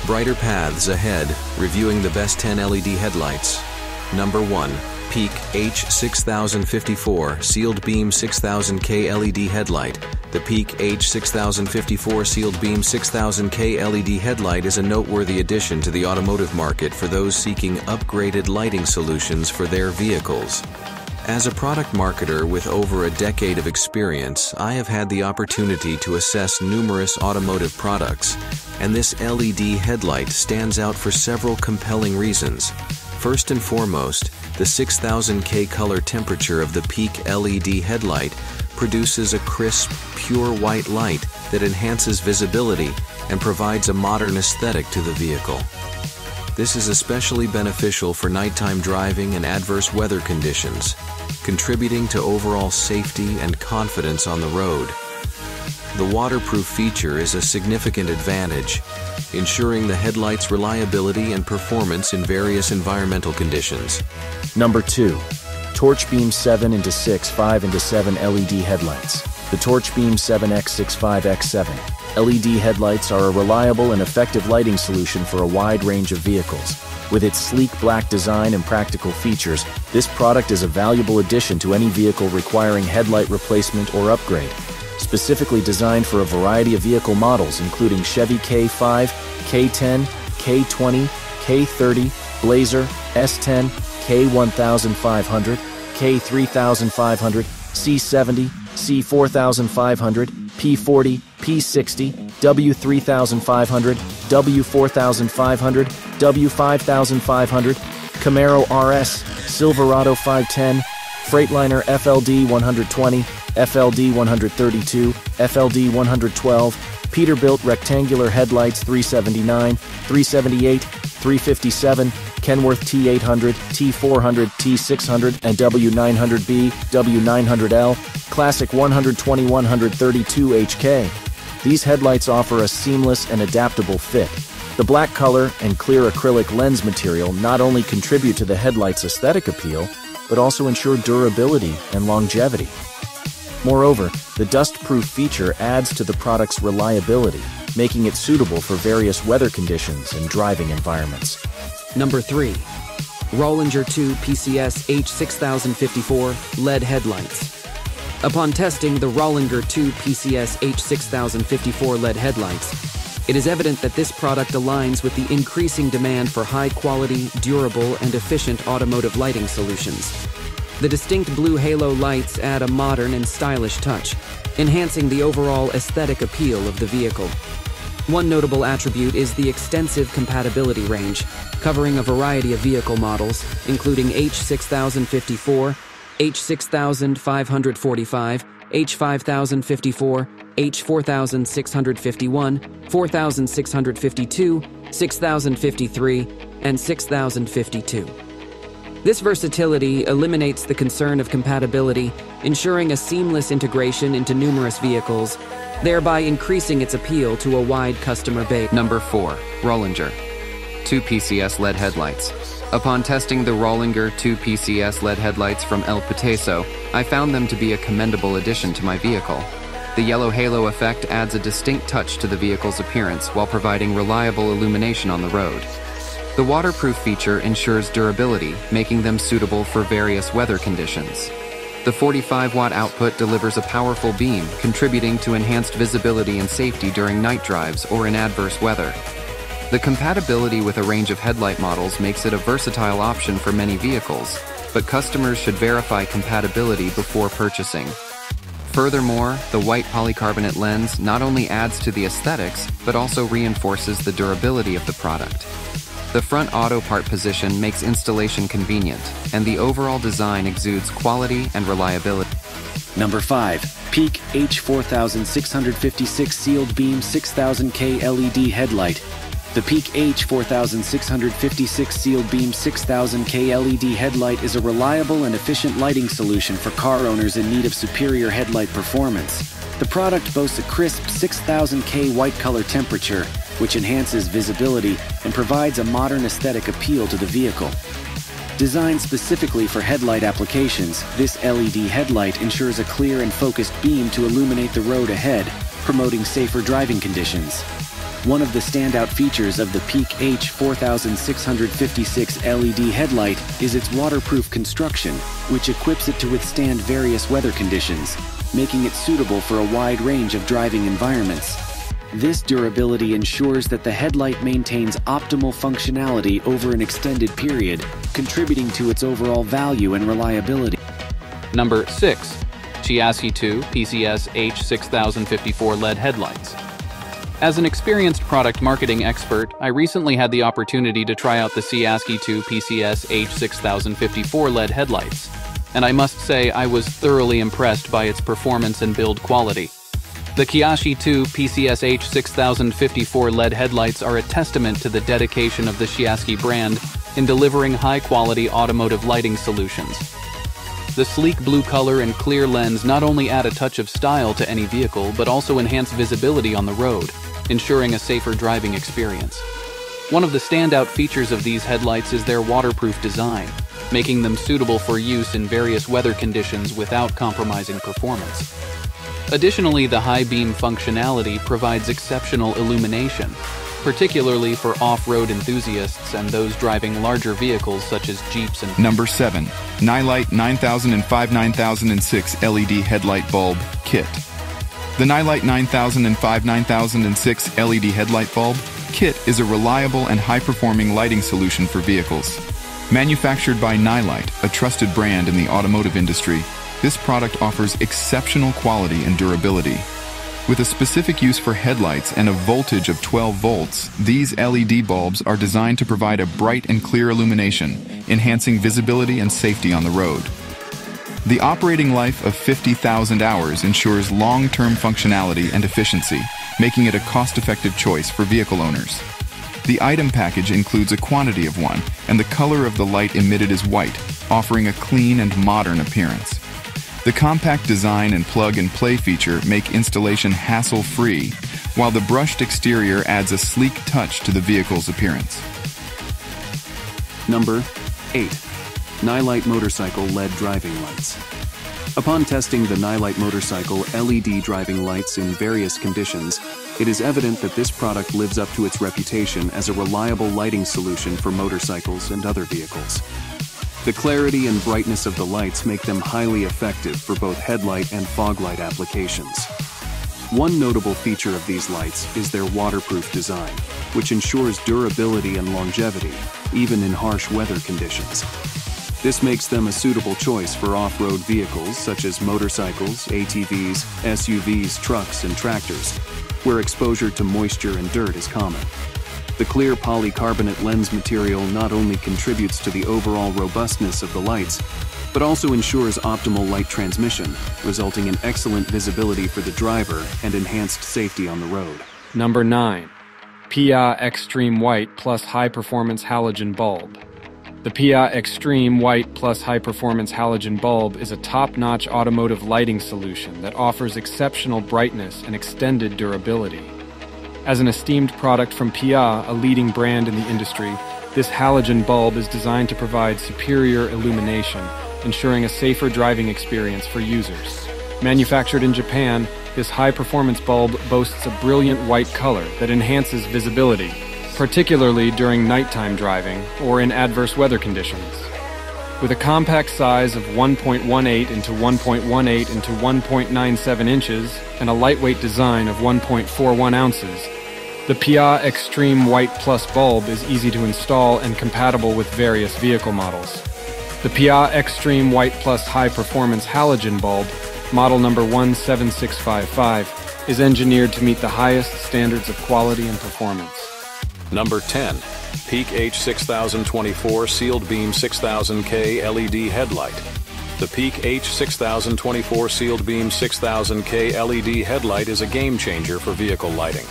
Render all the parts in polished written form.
Brighter paths ahead, reviewing the best 10 LED headlights. Number 1. Peak H6054 Sealed Beam 6000K LED Headlight. The Peak H6054 Sealed Beam 6000K LED headlight is a noteworthy addition to the automotive market for those seeking upgraded lighting solutions for their vehicles. As a product marketer with over a decade of experience, I have had the opportunity to assess numerous automotive products, and this LED headlight stands out for several compelling reasons. First and foremost, the 6000K color temperature of the Peak LED headlight produces a crisp, pure white light that enhances visibility and provides a modern aesthetic to the vehicle. This is especially beneficial for nighttime driving and adverse weather conditions, contributing to overall safety and confidence on the road. The waterproof feature is a significant advantage, ensuring the headlight's reliability and performance in various environmental conditions. Number 2. Torch Beam 7x6 5x7 LED Headlights. The Torch Beam 7x65x7 LED headlights are a reliable and effective lighting solution for a wide range of vehicles. With its sleek black design and practical features, this product is a valuable addition to any vehicle requiring headlight replacement or upgrade. Specifically designed for a variety of vehicle models including Chevy K5, K10, K20, K30, Blazer, S10, K1500, K3500, C70, C4500, P40, P60, W3500, W4500, W5500, Camaro RS, Silverado 510, Freightliner FLD 120, FLD 132, FLD 112, Peterbilt rectangular headlights 379, 378, 357, Kenworth T800, T400, T600, and W900B, W900L, Classic 120-132 HK. These headlights offer a seamless and adaptable fit. The black color and clear acrylic lens material not only contribute to the headlight's aesthetic appeal, but also ensure durability and longevity. Moreover, the dust-proof feature adds to the product's reliability, making it suitable for various weather conditions and driving environments. Number 3. Rainger 2 PCS H6054 LED Headlights. Upon testing the Rainger 2 PCS H6054 LED headlights, it is evident that this product aligns with the increasing demand for high-quality, durable, and efficient automotive lighting solutions. The distinct blue halo lights add a modern and stylish touch, enhancing the overall aesthetic appeal of the vehicle. One notable attribute is the extensive compatibility range, covering a variety of vehicle models, including H6054, H6545, H5054, H4651, 4652, 6053, and 6052. This versatility eliminates the concern of compatibility, ensuring a seamless integration into numerous vehicles, thereby increasing its appeal to a wide customer base. Number 4. Rainger 2 PCS LED Headlights. Upon testing the Rainger 2 PCS LED headlights from El Pateso, I found them to be a commendable addition to my vehicle. The yellow halo effect adds a distinct touch to the vehicle's appearance while providing reliable illumination on the road. The waterproof feature ensures durability, making them suitable for various weather conditions. The 45-watt output delivers a powerful beam, contributing to enhanced visibility and safety during night drives or in adverse weather. The compatibility with a range of headlight models makes it a versatile option for many vehicles, but customers should verify compatibility before purchasing. Furthermore, the white polycarbonate lens not only adds to the aesthetics, but also reinforces the durability of the product. The front auto part position makes installation convenient, and the overall design exudes quality and reliability. Number 5. Peak H4656 Sealed Beam 6000K LED Headlight. The Peak H4656 Sealed Beam 6000K LED headlight is a reliable and efficient lighting solution for car owners in need of superior headlight performance. The product boasts a crisp 6000K white color temperature, which enhances visibility and provides a modern aesthetic appeal to the vehicle. Designed specifically for headlight applications, this LED headlight ensures a clear and focused beam to illuminate the road ahead, promoting safer driving conditions. One of the standout features of the Peak H4656 LED headlight is its waterproof construction, which equips it to withstand various weather conditions, making it suitable for a wide range of driving environments. This durability ensures that the headlight maintains optimal functionality over an extended period, contributing to its overall value and reliability. Number 6. Chiaschi 2 PCS H6054 LED headlights. As an experienced product marketing expert, I recently had the opportunity to try out the Chiaschi 2 PCS H6054 LED headlights, and I must say I was thoroughly impressed by its performance and build quality. The Chiaschi 2 PCS H6054 LED headlights are a testament to the dedication of the Chiaschi brand in delivering high-quality automotive lighting solutions. The sleek blue color and clear lens not only add a touch of style to any vehicle, but also enhance visibility on the road, ensuring a safer driving experience. One of the standout features of these headlights is their waterproof design, making them suitable for use in various weather conditions without compromising performance. Additionally, the high beam functionality provides exceptional illumination, particularly for off-road enthusiasts and those driving larger vehicles such as Jeeps and... Number 7. Nylite 9005-9006 LED Headlight Bulb Kit. The Nylite 9005-9006 LED Headlight Bulb Kit is a reliable and high-performing lighting solution for vehicles. Manufactured by Nylite, a trusted brand in the automotive industry, this product offers exceptional quality and durability. With a specific use for headlights and a voltage of 12 volts, these LED bulbs are designed to provide a bright and clear illumination, enhancing visibility and safety on the road. The operating life of 50,000 hours ensures long-term functionality and efficiency, making it a cost-effective choice for vehicle owners. The item package includes a quantity of one, and the color of the light emitted is white, offering a clean and modern appearance. The compact design and plug-and-play feature make installation hassle-free, while the brushed exterior adds a sleek touch to the vehicle's appearance. Number 8. Nylite Motorcycle LED Driving Lights. Upon testing the Nylite Motorcycle LED driving lights in various conditions, it is evident that this product lives up to its reputation as a reliable lighting solution for motorcycles and other vehicles. The clarity and brightness of the lights make them highly effective for both headlight and fog light applications. One notable feature of these lights is their waterproof design, which ensures durability and longevity, even in harsh weather conditions. This makes them a suitable choice for off-road vehicles such as motorcycles, ATVs, SUVs, trucks, and tractors, where exposure to moisture and dirt is common. The clear polycarbonate lens material not only contributes to the overall robustness of the lights, but also ensures optimal light transmission, resulting in excellent visibility for the driver and enhanced safety on the road. Number 9. PIA Extreme White plus High Performance Halogen Bulb. The PIA Extreme White plus High Performance Halogen Bulb is a top-notch automotive lighting solution that offers exceptional brightness and extended durability. As an esteemed product from PIA, a leading brand in the industry, this halogen bulb is designed to provide superior illumination, ensuring a safer driving experience for users. Manufactured in Japan, this high-performance bulb boasts a brilliant white color that enhances visibility, particularly during nighttime driving or in adverse weather conditions. With a compact size of 1.18 into 1.18 into 1.97 inches and a lightweight design of 1.41 ounces, the PIA Extreme White Plus bulb is easy to install and compatible with various vehicle models. The PIA Extreme White Plus High Performance Halogen bulb, model number 17655, is engineered to meet the highest standards of quality and performance. Number 10. Peak H6024 Sealed Beam 6000K LED Headlight. The Peak H6024 Sealed Beam 6000K LED headlight is a game changer for vehicle lighting.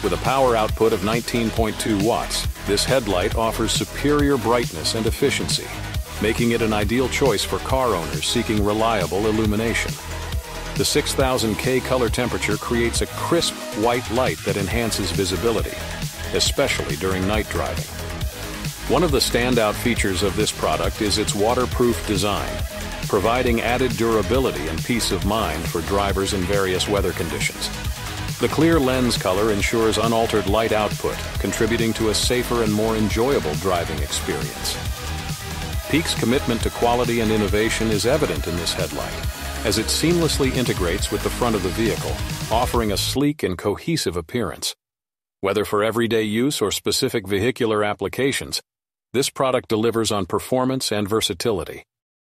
With a power output of 19.2 watts, this headlight offers superior brightness and efficiency, making it an ideal choice for car owners seeking reliable illumination. The 6000K color temperature creates a crisp white light that enhances visibility, especially during night driving. One of the standout features of this product is its waterproof design, providing added durability and peace of mind for drivers in various weather conditions. The clear lens color ensures unaltered light output, contributing to a safer and more enjoyable driving experience. Peak's commitment to quality and innovation is evident in this headlight, as it seamlessly integrates with the front of the vehicle, offering a sleek and cohesive appearance. Whether for everyday use or specific vehicular applications, this product delivers on performance and versatility.